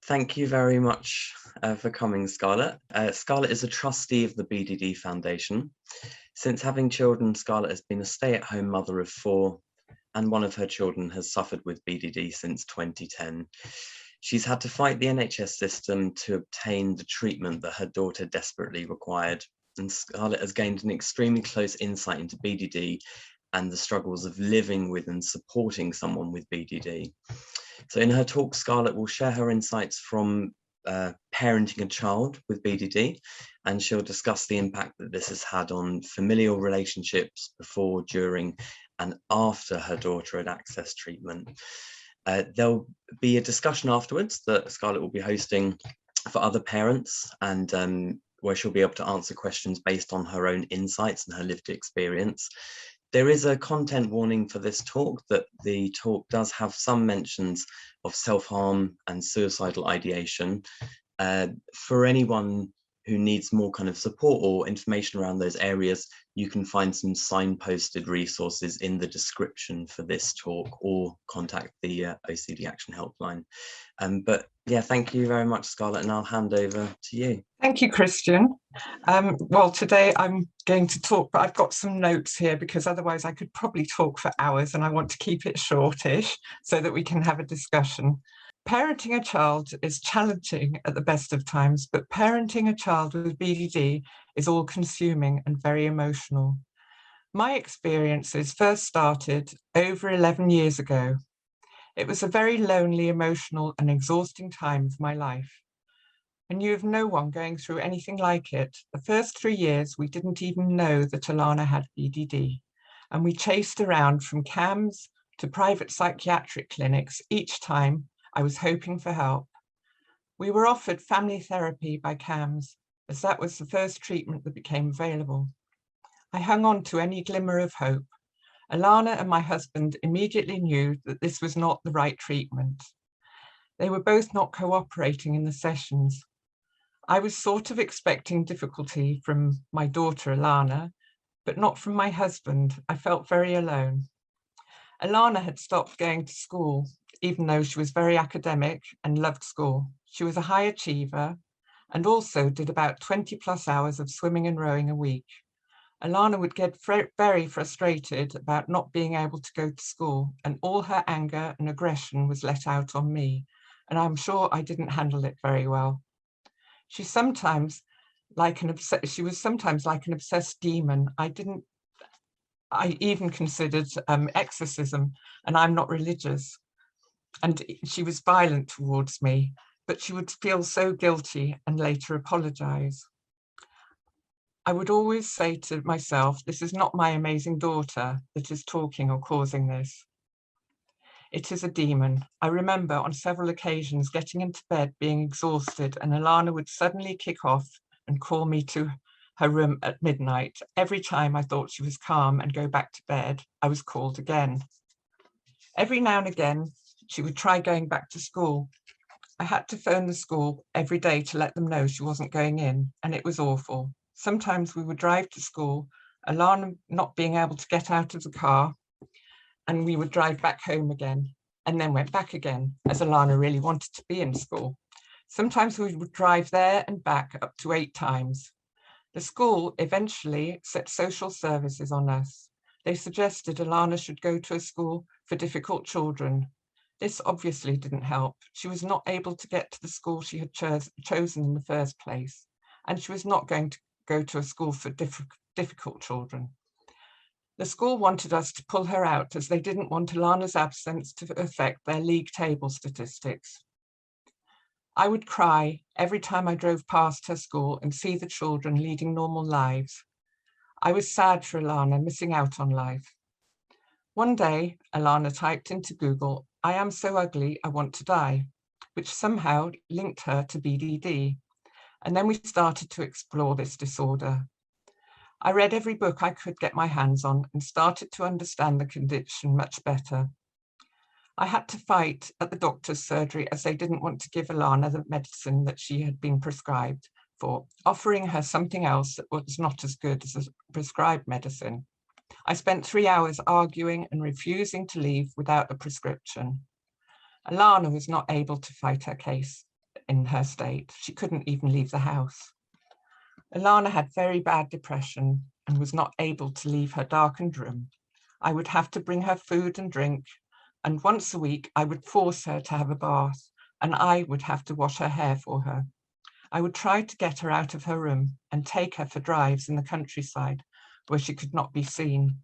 Thank you very much for coming, Scarlett. Scarlett is a trustee of the BDD Foundation. Since having children, Scarlett has been a stay-at-home mother of 4, and one of her children has suffered with BDD since 2010. She's had to fight the NHS system to obtain the treatment that her daughter desperately required, and Scarlett has gained an extremely close insight into BDD and the struggles of living with and supporting someone with BDD. So in her talk, Scarlett will share her insights from parenting a child with BDD, and she'll discuss the impact that this has had on familial relationships before, during, and after her daughter had accessed treatment. There'll be a discussion afterwards that Scarlett will be hosting for other parents, and where she'll be able to answer questions based on her own insights and her lived experience. There is a content warning for this talk, that the talk does have some mentions of self-harm and suicidal ideation. For anyone who needs more kind of support or information around those areas, you can find some signposted resources in the description for this talk, or contact the OCD Action Helpline. But yeah, thank you very much, Scarlett, and I'll hand over to you. Thank you, Christian. Well, today I'm going to talk, but I've got some notes here because otherwise I could probably talk for hours, and I want to keep it shortish so that we can have a discussion. Parenting a child is challenging at the best of times, but parenting a child with BDD is all-consuming and very emotional. My experiences first started over 11 years ago. It was a very lonely, emotional, and exhausting time of my life. I knew of no one going through anything like it. The first 3 years, we didn't even know that Alanah had BDD, and we chased around from CAMS to private psychiatric clinics each time I was hoping for help. We were offered family therapy by CAMS, as that was the first treatment that became available. I hung on to any glimmer of hope. Alanah and my husband immediately knew that this was not the right treatment. They were both not cooperating in the sessions. I was sort of expecting difficulty from my daughter, Alanah, but not from my husband. I felt very alone. Alanah had stopped going to school, even though she was very academic and loved school. She was a high achiever and also did about 20+ hours of swimming and rowing a week. Alanah would get very frustrated about not being able to go to school, and all her anger and aggression was let out on me, and I'm sure I didn't handle it very well. She was sometimes like an obsessed demon. I even considered exorcism, and I'm not religious. And she was violent towards me, but she would feel so guilty and later apologize. I would always say to myself, this is not my amazing daughter that is talking or causing this. It is a demon. I remember on several occasions getting into bed being exhausted, and Alanah would suddenly kick off and call me to her room at midnight. Every time I thought she was calm and go back to bed, I was called again. Every now and again, she would try going back to school. I had to phone the school every day to let them know she wasn't going in, and it was awful. Sometimes we would drive to school, Alanah not being able to get out of the car, and we would drive back home again, and then went back again, as Alanah really wanted to be in school. Sometimes we would drive there and back up to 8 times. The school eventually set social services on us. They suggested Alanah should go to a school for difficult children. This obviously didn't help. She was not able to get to the school she had chosen in the first place, and she was not going to go to a school for difficult children. The school wanted us to pull her out as they didn't want Alanah's absence to affect their league table statistics. I would cry every time I drove past her school and see the children leading normal lives. I was sad for Alanah missing out on life. One day, Alanah typed into Google, "I am so ugly, I want to die," which somehow linked her to BDD. And then we started to explore this disorder. I read every book I could get my hands on and started to understand the condition much better. I had to fight at the doctor's surgery as they didn't want to give Alanah the medicine that she had been prescribed for, offering her something else that was not as good as a prescribed medicine. I spent 3 hours arguing and refusing to leave without a prescription. Alanah was not able to fight her case. in her state. She couldn't even leave the house. Alanah had very bad depression and was not able to leave her darkened room. I would have to bring her food and drink, and once a week I would force her to have a bath, and I would have to wash her hair for her. I would try to get her out of her room and take her for drives in the countryside where she could not be seen.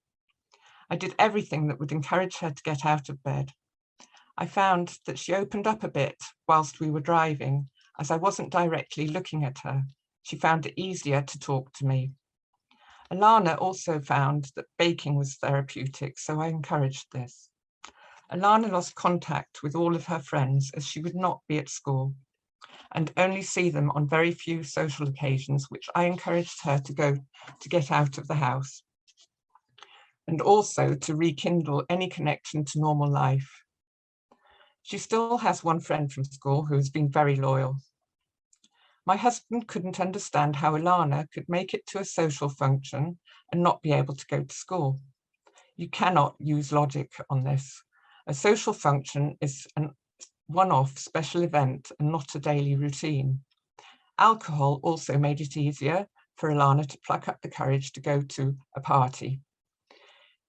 I did everything that would encourage her to get out of bed. I found that she opened up a bit whilst we were driving, as I wasn't directly looking at her. She found it easier to talk to me. Alanah also found that baking was therapeutic, so I encouraged this. Alanah lost contact with all of her friends as she would not be at school and only see them on very few social occasions, which I encouraged her to go to get out of the house and also to rekindle any connection to normal life. She still has one friend from school who has been very loyal. My husband couldn't understand how Alanah could make it to a social function and not be able to go to school. You cannot use logic on this. A social function is a one-off special event and not a daily routine. Alcohol also made it easier for Alanah to pluck up the courage to go to a party.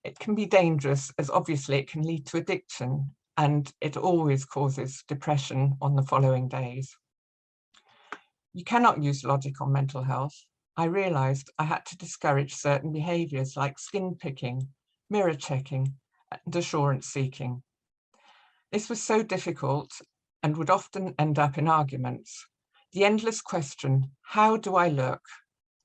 It can be dangerous, as obviously it can lead to addiction, and it always causes depression on the following days. You cannot use logic on mental health. I realized I had to discourage certain behaviors like skin picking, mirror checking, and assurance seeking. This was so difficult and would often end up in arguments. The endless question, how do I look?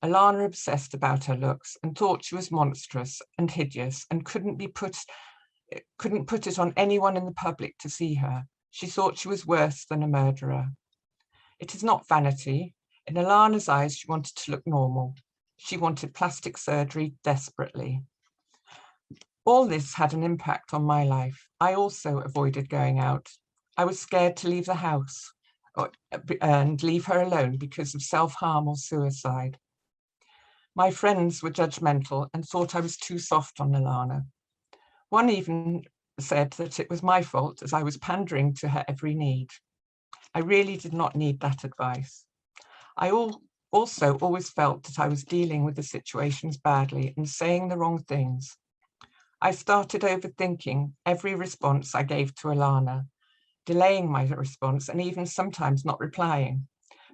Alanah obsessed about her looks and thought she was monstrous and hideous and couldn't put it on anyone in the public to see her. She thought she was worse than a murderer. It is not vanity. In Alanah's eyes, she wanted to look normal. She wanted plastic surgery desperately. All this had an impact on my life. I also avoided going out. I was scared to leave the house and leave her alone because of self-harm or suicide. My friends were judgmental and thought I was too soft on Alanah. One even said that it was my fault as I was pandering to her every need. I really did not need that advice. I also always felt that I was dealing with the situations badly and saying the wrong things. I started overthinking every response I gave to Alanah, delaying my response and even sometimes not replying.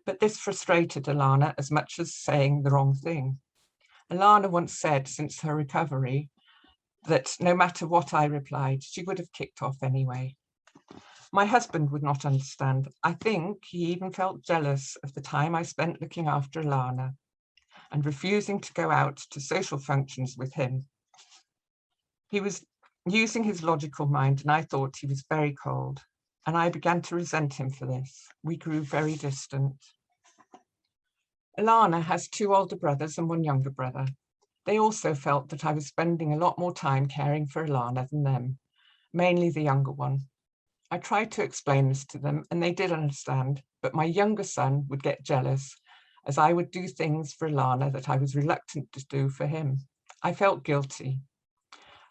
But this frustrated Alanah as much as saying the wrong thing. Alanah once said since her recovery that no matter what I replied, she would have kicked off anyway. My husband would not understand. I think he even felt jealous of the time I spent looking after Alanah and refusing to go out to social functions with him. He was using his logical mind and I thought he was very cold, and I began to resent him for this. We grew very distant. Alanah has two older brothers and one younger brother. They also felt that I was spending a lot more time caring for Alanah than them, mainly the younger one. I tried to explain this to them and they did understand, but my younger son would get jealous as I would do things for Alanah that I was reluctant to do for him. I felt guilty.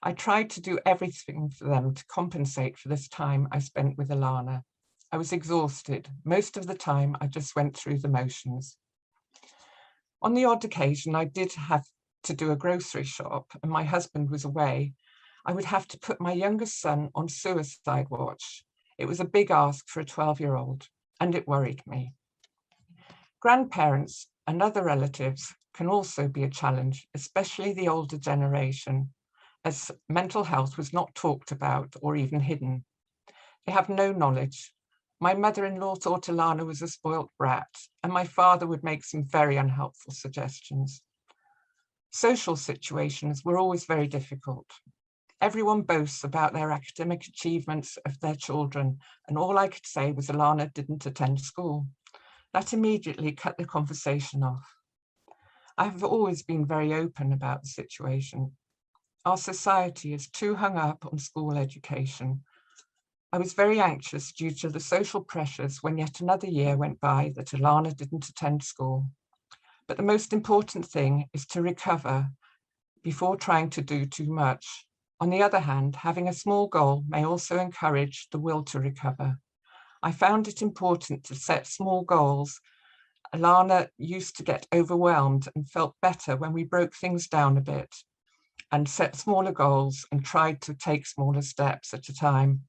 I tried to do everything for them to compensate for this time I spent with Alanah. I was exhausted. Most of the time, I just went through the motions. On the odd occasion, I did have to do a grocery shop and my husband was away. I would have to put my youngest son on suicide watch. It was a big ask for a 12-year-old, and it worried me. Grandparents and other relatives can also be a challenge, especially the older generation, as mental health was not talked about or even hidden. They have no knowledge. My mother-in-law thought Alanah was a spoilt brat, and my father would make some very unhelpful suggestions. Social situations were always very difficult. Everyone boasts about their academic achievements of their children, and all I could say was Alanah didn't attend school. That immediately cut the conversation off. I have always been very open about the situation. Our society is too hung up on school education. I was very anxious due to the social pressures when yet another year went by that Alanah didn't attend school. But the most important thing is to recover before trying to do too much. On the other hand, having a small goal may also encourage the will to recover. I found it important to set small goals. Alanah used to get overwhelmed and felt better when we broke things down a bit and set smaller goals and tried to take smaller steps at a time.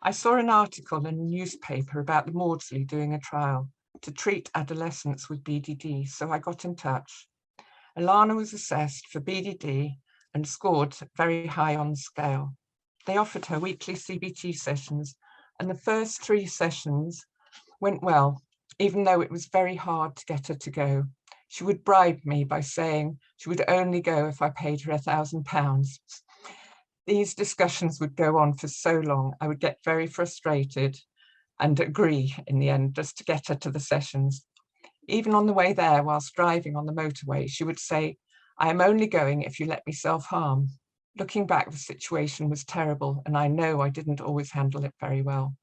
I saw an article in a newspaper about the Maudsley doing a trial to treat adolescents with BDD, so I got in touch. Alanah was assessed for BDD and scored very high on the scale. They offered her weekly CBT sessions, and the first 3 sessions went well, even though it was very hard to get her to go. She would bribe me by saying she would only go if I paid her £1,000. These discussions would go on for so long, I would get very frustrated and agree in the end just to get her to the sessions. Even on the way there, whilst driving on the motorway, she would say, "I am only going if you let me self-harm." Looking back, the situation was terrible, and I know I didn't always handle it very well.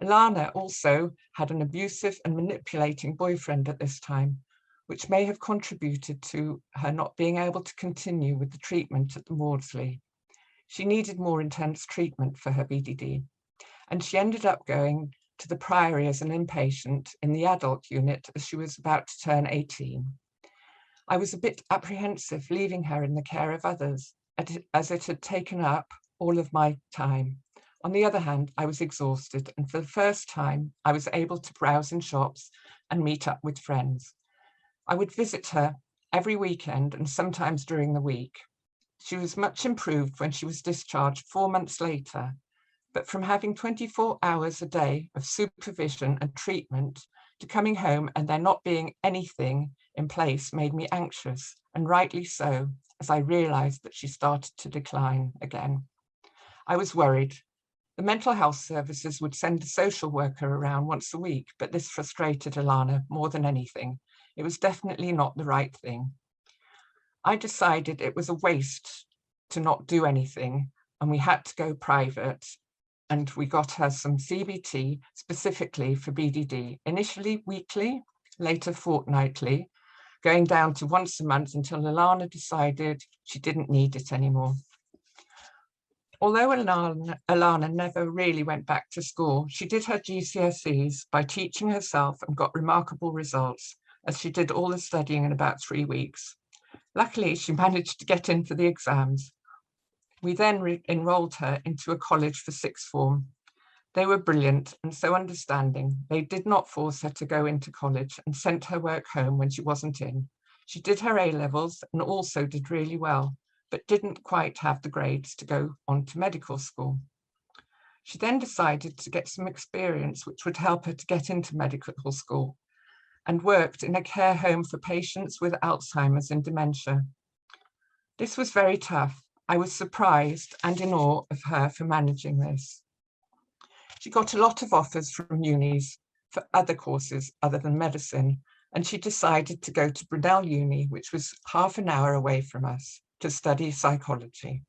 Alanah also had an abusive and manipulating boyfriend at this time, which may have contributed to her not being able to continue with the treatment at the Maudsley. She needed more intense treatment for her BDD, and she ended up going to the Priory as an inpatient in the adult unit as she was about to turn 18. I was a bit apprehensive leaving her in the care of others, as it had taken up all of my time. On the other hand, I was exhausted, and for the first time, I was able to browse in shops and meet up with friends. I would visit her every weekend and sometimes during the week. She was much improved when she was discharged 4 months later, but from having 24 hours a day of supervision and treatment to coming home and there not being anything in place made me anxious, and rightly so, as I realised that she started to decline again. I was worried. The mental health services would send a social worker around once a week, but this frustrated Alanah more than anything. It was definitely not the right thing. I decided it was a waste to not do anything, and we had to go private, and we got her some CBT specifically for BDD, initially weekly, later fortnightly, going down to once a month until Alanah decided she didn't need it anymore. Although Alanah never really went back to school, she did her GCSEs by teaching herself and got remarkable results, as she did all the studying in about 3 weeks. Luckily, she managed to get in for the exams. We then enrolled her into a college for sixth form. They were brilliant and so understanding. They did not force her to go into college and sent her work home when she wasn't in. She did her A-levels and also did really well, but didn't quite have the grades to go on to medical school. She then decided to get some experience which would help her to get into medical school, and worked in a care home for patients with Alzheimer's and dementia. This was very tough. I was surprised and in awe of her for managing this. She got a lot of offers from unis for other courses other than medicine, and she decided to go to Brunel Uni, which was half an hour away from us, to study psychology.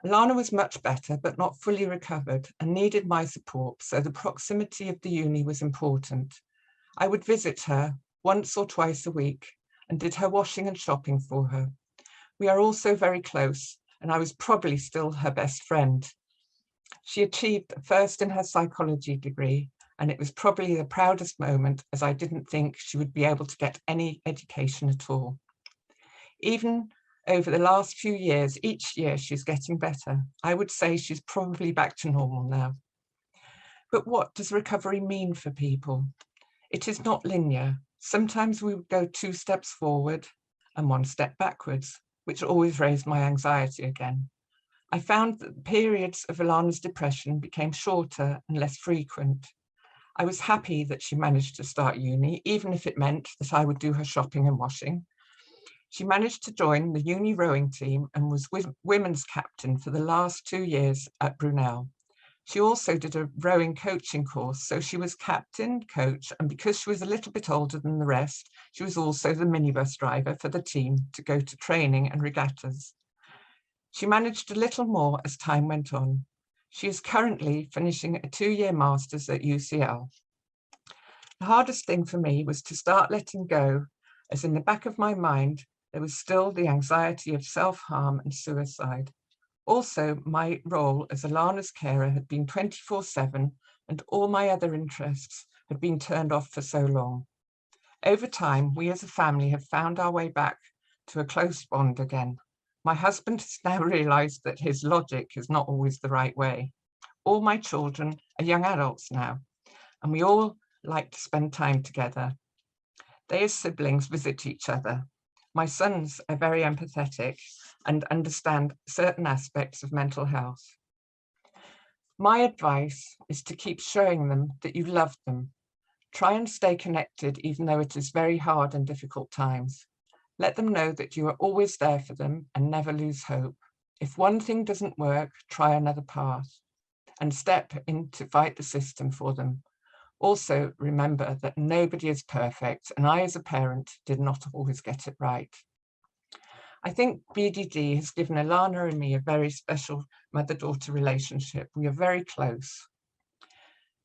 Alanah was much better, but not fully recovered and needed my support, so the proximity of the uni was important. I would visit her once or twice a week and did her washing and shopping for her. We are also very close, and I was probably still her best friend. She achieved first in her psychology degree, and it was probably the proudest moment, as I didn't think she would be able to get any education at all. Even over the last few years, each year she's getting better. I would say she's probably back to normal now. But what does recovery mean for people? It is not linear. Sometimes we would go 2 steps forward and 1 step backwards, which always raised my anxiety again. I found that the periods of Alanah's depression became shorter and less frequent. I was happy that she managed to start uni, even if it meant that I would do her shopping and washing. She managed to join the uni rowing team and was women's captain for the last 2 years at Brunel. She also did a rowing coaching course, so she was captain, coach, and because she was a little bit older than the rest, she was also the minibus driver for the team to go to training and regattas. She managed a little more as time went on. She is currently finishing a 2-year master's at UCL. The hardest thing for me was to start letting go, as in the back of my mind, there was still the anxiety of self-harm and suicide. Also, my role as Alanah's carer had been 24/7, and all my other interests had been turned off for so long. Over time, we as a family have found our way back to a close bond again. My husband has now realised that his logic is not always the right way. All my children are young adults now, and we all like to spend time together. They as siblings visit each other. My sons are very empathetic and understand certain aspects of mental health. My advice is to keep showing them that you love them. Try and stay connected even though it is very hard and difficult times. Let them know that you are always there for them and never lose hope. If one thing doesn't work, try another path and step in to fight the system for them. Also, remember that nobody is perfect, and I as a parent did not always get it right. I think BDD has given Alanah and me a very special mother-daughter relationship. We are very close.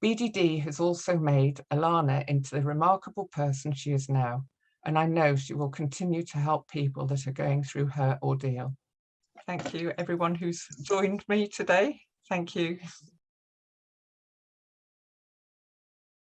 BDD has also made Alanah into the remarkable person she is now, and I know she will continue to help people that are going through her ordeal. Thank you, everyone who's joined me today. Thank you.